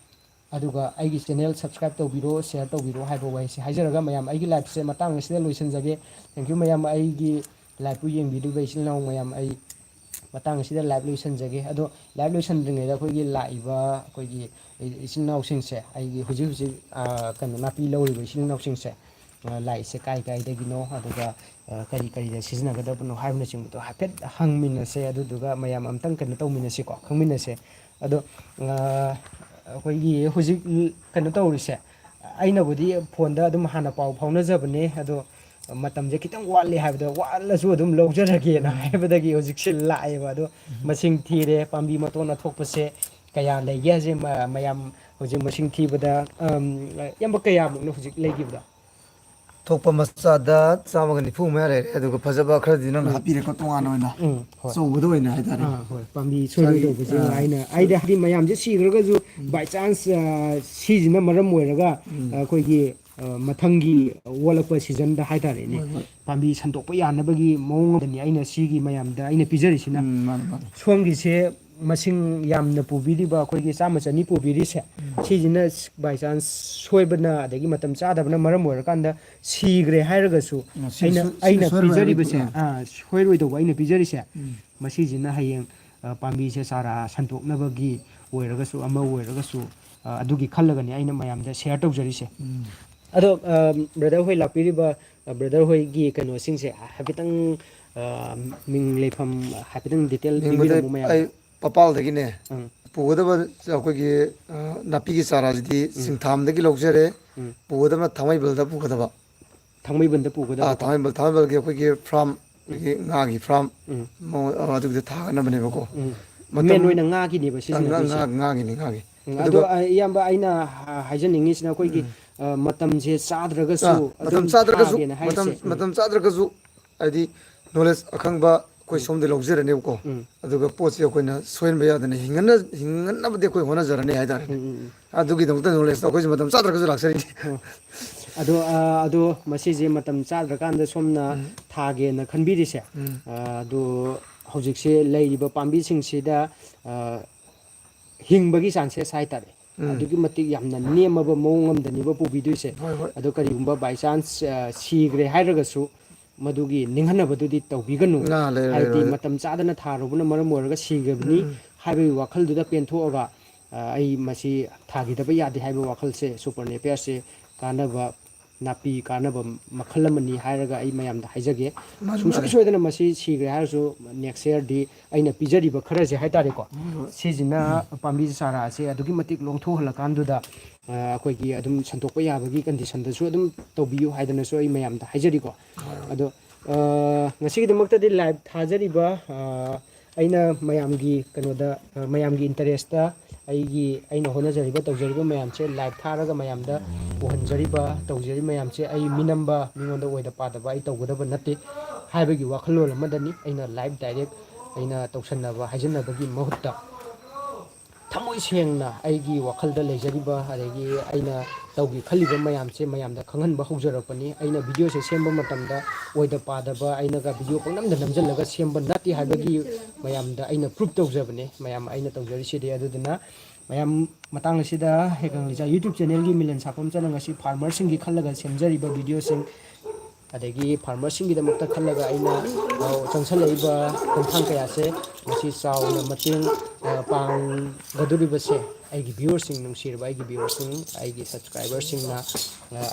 ꯑꯗꯨꯒ ꯑꯩꯒꯤ ꯆꯦꯅꯦꯜ ꯁꯕꯁꯀ꯭ꯔꯥꯏꯕ ꯇꯧꯕꯤꯔꯣ ꯁꯤꯌꯔ ꯇꯧꯕꯤꯔꯣ ꯍꯥꯏꯕ ꯋꯥꯍꯩꯁꯦ ꯍꯥꯏꯖꯔꯒ ꯃꯌꯥꯝ ꯑꯩꯒꯤ ꯂꯥꯏꯐꯁꯦ ꯃꯇꯥꯡ ꯑꯁꯤꯗ ꯂꯣꯏꯁꯤꯟꯖꯒꯦ ꯊꯦꯡꯛ ꯌꯨ ꯃꯌꯥꯝ ꯑꯩꯒꯤ ꯂꯥꯏꯐꯄꯨ ꯌꯦꯡꯕꯤꯔꯤꯕ ꯏꯆꯤꯜ ꯏꯅꯥꯎ ꯃꯌꯥꯝ ꯑꯩ ꯃꯇꯥꯡ ꯑꯁꯤꯗ ꯂꯥꯏꯚ ꯂꯣꯏꯁꯤꯟꯖꯒꯦ ꯑꯗꯣ ꯂꯥꯏꯚ ꯂꯣꯏꯁꯤꯟꯗ꯭ꯔꯤꯉꯩꯗ ꯑꯩꯈꯣꯏꯒꯤ ꯂꯥꯛꯏꯕ ꯑꯩꯈꯣꯏꯒꯤ ꯏꯆꯤꯜ ꯏꯅꯥꯎꯁꯤꯡꯁꯦ ꯑꯩꯒꯤ ꯍꯧꯖꯤꯛ ꯀꯩꯅꯣ ꯅꯥꯄꯤ ꯂꯧꯔꯤꯕ ꯏꯆꯤꯜ ꯏꯅꯥꯎꯁꯤꯡꯁꯦ ꯂꯥꯛꯏꯁꯦ ꯀꯥꯏꯗꯒꯤꯅꯣ ꯑꯗꯨꯒ ꯀꯔꯤꯗ ꯁꯤꯖꯤꯟꯅꯒꯗꯕꯅꯣ ꯍꯥꯏꯕꯅꯆꯤꯡꯕꯗꯣ ꯍꯥꯏꯐꯦꯠ ꯍꯪꯃꯤꯟꯅꯁꯦ ꯑꯗꯨꯗꯨꯒ ꯃꯌꯥꯝ ꯑꯝꯇꯪ ꯀꯩꯅꯣ ꯇꯧꯃꯤꯟꯅꯁꯤꯀꯣ ꯈꯪꯃꯤꯟꯅꯁꯦ ꯑꯗꯣ ꯑꯩꯈꯣꯏꯒꯤ ꯍꯧꯖꯤꯛ ꯀꯩꯅꯣ ꯇꯧꯔꯤꯁꯦ ꯑꯩꯅꯕꯨꯗꯤ ꯐꯣꯟꯗ ꯑꯗꯨꯝ ꯍꯥꯟꯅ ꯄꯥꯎ ꯐꯥꯎꯅꯖꯕꯅꯦ ꯑꯗꯣ ꯃꯇꯝꯁꯦ ꯈꯤꯇꯪ ꯋꯥꯠꯂꯤ ꯍꯥꯏꯕꯗ ꯋꯥꯠꯂꯁꯨ ꯑꯗꯨꯝ ꯂꯧꯖꯔꯒꯦꯅ ꯍꯥꯏꯕꯗꯒꯤ ꯍꯧꯖꯤꯛꯁꯦ ꯂꯥꯛꯑꯦꯕ ꯑꯗꯣ ꯃꯁꯤꯡ ꯊꯤꯔꯦ ꯄꯥꯝꯕꯤ ꯃꯇꯣꯟ ꯑꯊꯣꯛꯄꯁꯦ ꯀꯌꯥ ꯂꯩꯒꯦ ꯍꯥꯏꯁꯦ ꯃꯌꯥꯝ ꯍꯧꯖꯤꯛ ꯃꯁꯤꯡ ꯊꯤꯕꯗ ꯏꯌꯥꯝꯕ ꯀꯌꯥꯃꯨꯛꯅꯣ ꯍꯧꯖꯤꯛ ꯂꯩꯈꯤꯕꯗꯣ ꯊꯣꯛꯄ ꯃꯆꯥꯗ 190 ꯃꯌꯥ ꯂꯩꯔꯦ ꯑꯗꯨꯒ ꯐꯖꯕ ꯈꯔꯗꯤ ꯅꯪꯅ ꯎꯝ ꯍꯥꯞꯄꯤꯔꯦꯀꯣ ꯇꯣꯉꯥꯟꯅ ꯑꯣꯏꯅ ꯍꯣꯏ ꯑꯆꯧꯕꯗ ꯑꯣꯏꯅ ꯍꯥꯏꯇꯥꯔꯦ ꯍꯣꯏ ꯄꯥꯝꯕꯤ ꯉꯁꯥꯏꯒꯤ ꯁꯣꯏꯔꯣꯏꯗꯧꯕꯁꯦ ꯑꯩꯗ ꯍꯥꯏꯗꯤ ꯃꯌꯥꯝꯁꯦ ꯁꯤꯈ꯭ꯔꯒꯁꯨ ꯕꯥꯏ ꯆꯥꯟꯁ ꯁꯤꯁꯤꯅ ꯃꯔꯝ ꯑꯣꯏꯔꯒ ꯑꯩꯈꯣꯏꯒꯤ ꯃꯊꯪꯒꯤ ꯑꯣꯜꯂꯛꯄ ꯁꯤꯖꯟꯗ ꯍꯥꯏꯇꯥꯔꯦꯅꯦ ꯍꯣꯏ ꯍꯣꯏ ꯄꯥꯝꯕꯤ ꯁꯟꯗꯣꯛꯄ ꯌꯥꯅꯕꯒꯤ ꯃꯑꯣꯡ ꯑꯃꯗꯅꯤ ꯑꯩꯅ ꯁꯤꯒꯤ ꯃꯌꯥꯝꯗ ꯑꯩꯅ ꯄꯤꯖꯔꯤꯁꯤꯅ ꯃꯥꯅꯤ ꯃꯥꯅꯤ ꯁꯣꯝꯒꯤꯁꯦ ꯃꯁꯤꯡ ꯌꯥꯝꯅ ꯄꯨꯕꯤꯔꯤꯕ ꯑꯩꯈꯣꯏꯒꯤ 100-200 ꯄꯨꯕꯤꯔꯤꯁꯦ ꯁꯤꯁꯤꯅ ꯕꯥꯏ ꯆꯥꯟꯁ ꯁꯣꯏꯕꯅ ꯑꯗꯒꯤ ꯃꯇꯝ ꯆꯥꯗꯕꯅ ꯃꯔꯝ ꯑꯣꯏꯔꯀꯥꯟꯗ ꯁꯤꯈ꯭ꯔꯦ ꯍꯥꯏꯔꯒꯁꯨ ꯁꯤꯅ ꯑꯩꯅ ꯁꯣꯏꯔꯣꯏ ꯍꯥꯏꯕꯗꯤ ꯄꯤꯖꯔꯤꯕꯁꯦ ꯁꯣꯏꯔꯣꯏꯗꯧꯕ ꯑꯩꯅ ꯄꯤꯖꯔꯤꯁꯦ ꯃꯁꯤꯁꯤꯅ ꯍꯌꯦꯡ ꯄꯥꯝꯕꯤꯁꯦ ꯆꯥꯔꯥ ꯁꯟꯇꯣꯛꯅꯕꯒꯤ ꯑꯣꯏꯔꯒꯁꯨ ꯑꯃ ꯑꯣꯏꯔꯒꯁꯨ ꯑꯗꯨꯒꯤ ꯈꯜꯂꯒꯅꯤ ꯑꯩꯅ ꯃꯌꯥꯝꯗ ꯁꯤꯌꯔ ꯇꯧꯖꯔꯤꯁꯦ ꯑꯗꯣ ꯕ꯭ꯔꯗꯔ ꯍꯣꯏ ꯂꯥꯛꯄꯤꯔꯤꯕ ꯕ꯭ꯔꯗꯔ ꯍꯣꯏꯒꯤ ꯀꯩꯅꯣꯁꯤꯡꯁꯦ ꯍꯥꯏꯐꯦꯠꯇꯪ ꯃꯤꯡ ꯂꯩꯐꯝ ꯍꯥꯏꯐꯦꯠꯇꯪ ꯗꯤꯇꯦꯜ ꯌꯦꯡꯕꯗ ꯄꯤꯕꯤꯔꯝꯃꯨ ꯑꯩ ꯃꯌꯥꯝꯗ ꯄꯄꯥꯜꯗꯒꯤꯅꯦ ꯎꯝ ꯄꯨꯒꯗꯕ ꯑꯩꯈꯣꯏꯒꯤ ꯅꯥꯄꯤꯒꯤ ꯆꯥꯔꯥꯁꯤꯗꯤ ꯎꯝ ꯁꯤꯡꯊꯥꯝꯗꯒꯤ ꯂꯧꯖꯔꯦ ꯎꯝ ꯄꯨꯒꯗꯕꯅ ꯊꯥꯡꯃꯩꯕꯟꯗ ꯄꯨꯒꯗꯕ ꯊꯥꯡꯃꯩꯕꯟꯗ ꯄꯨꯒꯗꯕꯀꯣ ꯊꯥꯡꯃꯩꯕꯟꯒꯤ ꯑꯩꯈꯣꯏꯒꯤ ꯐꯥꯔꯝ ꯎꯝ ꯑꯩꯈꯣꯏꯒꯤ ꯉꯥꯒꯤ ꯐꯥꯔꯝ ꯎꯝ ꯑꯗꯨꯒꯤꯗ ꯊꯥꯒꯠꯅꯕꯅꯦꯕꯀꯣ ꯎꯝ ꯃꯇꯝ ꯃꯦꯟ ꯑꯣꯏꯅ ꯉꯥꯒꯤꯅꯦꯕ ꯁꯤꯖꯤꯟꯅꯗꯣꯏꯁꯦ ꯉꯥꯒꯤ ꯑꯗꯣ ꯑꯗꯨꯒ ꯏꯌꯥꯝꯕ ꯑꯩꯅ ꯍꯥꯏꯖꯅꯤꯡꯉꯤꯁꯤꯅ ꯑꯩꯈꯣꯏꯒꯤ ꯃꯇꯝꯁꯦ ꯆꯥꯗ꯭ꯔꯒꯁꯨ ꯃꯇꯝ ꯑꯗꯨꯝ ꯆꯥꯗ꯭ꯔꯒꯁꯨ ꯊꯥꯒꯦꯅ ꯍꯥꯏꯔꯤꯁꯦ ꯃꯇꯝ ꯆꯥꯗ꯭ꯔꯒꯁꯨ ꯍꯥꯏꯗꯤ ꯅꯣꯂꯦꯖ ꯑꯈꯪꯕ ꯑꯩꯈꯣꯏ ꯎꯝ ꯁꯣꯝꯗ ꯂꯧꯖꯔꯅꯦꯕꯀꯣ ꯎꯝ ꯑꯗꯨꯒ ꯄꯣꯠꯁꯦ ꯑꯩꯈꯣꯏꯅ ꯁꯣꯏꯍꯟꯕ ꯌꯥꯗꯅ ꯍꯤꯡꯍꯟꯅꯕꯗꯤ ꯑꯩꯈꯣꯏ ꯍꯣꯠꯅꯖꯔꯅꯤ ꯍꯥꯏꯇꯥꯔꯦꯅꯦ ꯎꯝ ꯑꯗꯨꯒꯤꯗꯃꯛꯇ ꯅꯣꯂꯦꯖꯇ ꯑꯩꯈꯣꯏꯁꯨ ꯃꯇꯝ ꯆꯥꯗ꯭ꯔꯒꯁꯨ ꯂꯥꯛꯆꯔꯤꯅꯤ ꯑꯗꯣ ꯃꯁꯤꯁꯦ ꯃꯇꯝ ꯆꯥꯗ꯭ꯔꯀꯥꯟꯗ ꯁꯣꯝꯅ ꯊꯥꯒꯦꯅ ꯈꯟꯕꯤꯔꯤꯁꯦ ꯑꯗꯣ ꯍꯧꯖꯤꯛꯁꯦ ꯂꯩꯔꯤꯕ ꯄꯥꯝꯕꯤꯁꯤꯡꯁꯤꯗ ꯍꯤꯡꯕꯒꯤ ꯆꯥꯟꯁꯦꯁ ꯍꯥꯏꯇꯥꯔꯦ ꯑꯗꯨꯛꯀꯤ ꯃꯇꯤꯛ ꯌꯥꯝꯅ ꯅꯦꯝꯃꯕ ꯃꯑꯣꯡ ꯑꯃꯗꯅꯦꯕ ꯄꯨꯕꯤꯗꯣꯏꯁꯦ ꯑꯗꯣ ꯀꯔꯤꯒꯨꯝꯕ ꯕꯥꯏ ꯆꯥꯟꯁ ꯁꯤꯈ꯭ꯔꯦ ꯍꯥꯏꯔꯒꯁꯨ ꯃꯗꯨꯒꯤ ꯅꯤꯡꯍꯟꯅꯕꯗꯨꯗꯤ ꯇꯧꯕꯤꯒꯅꯨ ꯍꯥꯏꯕꯗꯤ ꯃꯇꯝ ꯆꯥꯗꯅ ꯊꯥꯔꯨꯕꯅ ꯃꯔꯝ ꯑꯣꯏꯔꯒ ꯁꯤꯈ꯭ꯔꯕꯅꯤ ꯍꯥꯏꯕꯒꯤ ꯋꯥꯈꯜꯗꯨꯗ ꯄꯦꯟꯊꯣꯛꯑꯒ ꯑꯩ ꯃꯁꯤ ꯊꯥꯈꯤꯗꯕ ꯌꯥꯗꯦ ꯍꯥꯏꯕ ꯋꯥꯈꯜꯁꯦ ꯁꯨꯄꯔ ꯅꯦꯄꯤꯌꯔꯁꯦ ꯀꯥꯟꯅꯕ ꯅꯥꯄꯤ ꯀꯥꯟꯅꯕ ꯃꯈꯜ ꯑꯃꯅꯤ ꯍꯥꯏꯔꯒ ꯑꯩ ꯃꯌꯥꯝꯗ ꯍꯥꯏꯖꯒꯦ ꯁꯨꯡꯁꯣꯏ ꯁꯣꯏꯗꯅ ꯃꯁꯤ ꯁꯤꯈ꯭ꯔꯦ ꯍꯥꯏꯔꯁꯨ ꯅꯦꯛꯁ ꯏꯌꯔꯗꯤ ꯑꯩꯅ ꯄꯤꯖꯔꯤꯕ ꯈꯔꯁꯦ ꯍꯥꯏꯇꯥꯔꯦꯀோ ꯁꯤꯁꯤꯅ ꯄꯥꯝꯕꯤ ꯆꯥꯔꯥ ꯑꯁꯦ ꯑꯗꯨꯛꯀꯤ ꯃꯇꯤꯛ ꯂꯣꯡꯊꯣꯛꯍꯜꯂꯀꯥꯟꯗꯨꯗ ꯑꯩꯈꯣꯏꯒꯤ ꯑꯗꯨꯝ ꯁꯟꯗꯣꯛꯄ ꯌꯥꯕꯒꯤ ꯀꯟꯗꯤꯁꯟꯗꯁꯨ ꯑꯗꯨꯝ ꯇꯧꯕꯤꯌꯨ ꯍꯥꯏꯗꯅꯁꯨ ꯑꯩ ꯃꯌꯥꯝꯗ ꯍꯥꯏꯖꯔꯤꯀꯣ ꯑꯗꯣ ꯉꯁꯤꯒꯤꯗꯃꯛꯇꯗꯤ ꯂꯥꯏꯚ ꯊꯥꯖꯔꯤꯕ ꯑꯩꯅ ꯃꯌꯥꯝꯒꯤ ꯀꯩꯅꯣꯗ ꯃꯌꯥꯝꯒꯤ ꯏꯟꯇꯔꯦꯁꯇ ꯑꯩꯅ ꯍꯣꯠꯅꯖꯔꯤꯕ ꯇꯧꯖꯔꯤꯕ ꯃꯌꯥꯝꯁꯦ ꯂꯥꯏꯚ ꯊꯥꯔꯒ ꯃꯌꯥꯝꯗ ꯎꯍꯟꯖꯔꯤꯕ ꯇꯧꯖꯔꯤꯕ ꯃꯌꯥꯝꯁꯦ ꯑꯩ ꯃꯤꯅꯝꯕ ꯃꯤꯉꯣꯟꯗ ꯑꯣꯏꯗ ꯄꯥꯗꯕ ꯑꯩ ꯇꯧꯒꯗꯕ ꯅꯠꯇꯦ ꯍꯥꯏꯕꯒꯤ ꯋꯥꯈꯜꯂꯣꯟ ꯑꯃꯗꯅꯤ ꯑꯩꯅ ꯂꯥꯏꯚ ꯗꯥꯏꯔꯦꯛ ꯑꯩꯅ ꯇꯧꯁꯟꯅꯕ ꯍꯥꯏꯖꯟꯅꯕꯒꯤ ꯃꯍꯨꯠꯇ ꯊꯃꯣꯏ ꯁꯦꯡꯅ ꯑꯩꯒꯤ ꯋꯥꯈꯜꯗ ꯂꯩꯖꯔꯤꯕ ꯑꯗꯒꯤ ꯑꯩꯅ ꯇꯧꯒꯦ ꯈꯜꯂꯤꯕ ꯃꯌꯥꯝꯁꯦ ꯃꯌꯥꯝꯗ ꯈꯪꯍꯟꯕ ꯍꯧꯖꯔꯛꯄꯅꯤ ꯑꯩꯅ ꯚꯤꯗꯤꯑꯣꯁꯦ ꯁꯦꯝꯕ ꯃꯇꯝꯗ ꯑꯣꯏꯗ ꯄꯥꯗꯕ ꯑꯩꯅꯒ ꯚꯤꯗꯤꯑꯣ ꯄꯪꯅꯝꯗ ꯅꯝꯁꯤꯜꯂꯒ ꯁꯦꯝꯕ ꯅꯠꯇꯦ ꯍꯥꯏꯕꯒꯤ ꯃꯌꯥꯝꯗ ꯑꯩꯅ ꯄ꯭ꯔꯨꯞ ꯇꯧꯖꯕꯅꯦ ꯃꯌꯥꯝ ꯑꯩꯅ ꯇꯧꯖꯔꯤꯁꯤꯗꯤ ꯑꯗꯨꯗꯨꯅ ꯃꯌꯥꯝ ꯃꯇꯥꯡ ꯑꯁꯤꯗ ꯍꯦꯛꯒꯪꯂꯤꯆꯥ ꯌꯨꯇ꯭ꯌꯨꯕ ꯆꯦꯅꯦꯜꯒꯤ ꯃꯤꯂꯟ ꯁꯥꯐꯝ ꯆꯅ ꯉꯁꯤ ꯐꯥꯔꯃꯔꯁꯤꯡꯒꯤ ꯈꯜꯂꯒ ꯁꯦꯝꯖꯔꯤꯕ ꯚꯤꯗꯤꯑꯣꯁꯤꯡ ꯑꯗꯒꯤ ꯐꯥꯔꯃꯔꯁꯤꯡꯒꯤꯗꯃꯛꯇ ꯈꯜꯂꯒ ꯑꯩꯅ ꯆꯪꯁꯜꯂꯛꯏꯕ ꯈꯣꯡꯊꯥꯡ ꯀꯌꯥꯁꯦ ꯃꯁꯤ ꯆꯥꯎꯅ ꯃꯇꯦꯡ ꯄꯥꯡꯒꯗꯣꯔꯤꯕꯁꯦ ꯑꯩꯒꯤ ꯚ꯭ꯌꯨꯋꯔꯁꯤꯡ ꯅꯨꯡꯁꯤꯔꯕ ꯑꯩꯒꯤ ꯚ꯭ꯌꯨꯋꯔꯁꯤꯡ ꯑꯩꯒꯤ ꯁꯕꯁꯀ꯭ꯔꯥꯏꯕꯔꯁꯤꯡꯅ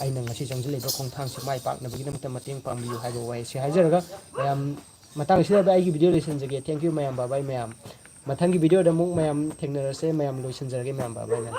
ꯑꯩꯅ ꯉꯁꯤ ꯆꯪꯁꯤꯜꯂꯤꯕ ꯈꯣꯡꯊꯥꯡꯁꯤ ꯃꯥꯏ ꯄꯥꯛꯅꯕꯒꯤꯗꯃꯛꯇ ꯃꯇꯦꯡ ꯄꯥꯡꯕꯤꯌꯨ ꯍꯥꯏꯕ ꯋꯥꯍꯩꯁꯤ ꯍꯥꯏꯖꯔꯒ ꯃꯌꯥꯝ ꯃꯇꯥꯡ ꯑꯁꯤꯗ ꯑꯩꯒꯤ ꯚꯤꯗꯤꯑꯣ ꯂꯣꯏꯁꯤꯟꯖꯒꯦ ꯊꯦꯡꯛ ꯌꯨ ꯃꯌꯥꯝ ꯕꯥ ꯕꯥꯏ ꯃꯌꯥꯝ ꯃꯊꯪꯒꯤ ꯚꯤꯗꯤꯑꯣꯗ ꯑꯃꯨꯛ ꯃꯌꯥꯝ ꯊꯦꯡꯅꯔꯁꯦ ꯃꯌꯥꯝ ꯂꯣꯏꯁꯤꯟꯖꯔꯒꯦ ꯃꯌꯥꯝ ꯕꯥ ꯕꯥꯏ ꯃꯌꯥꯝ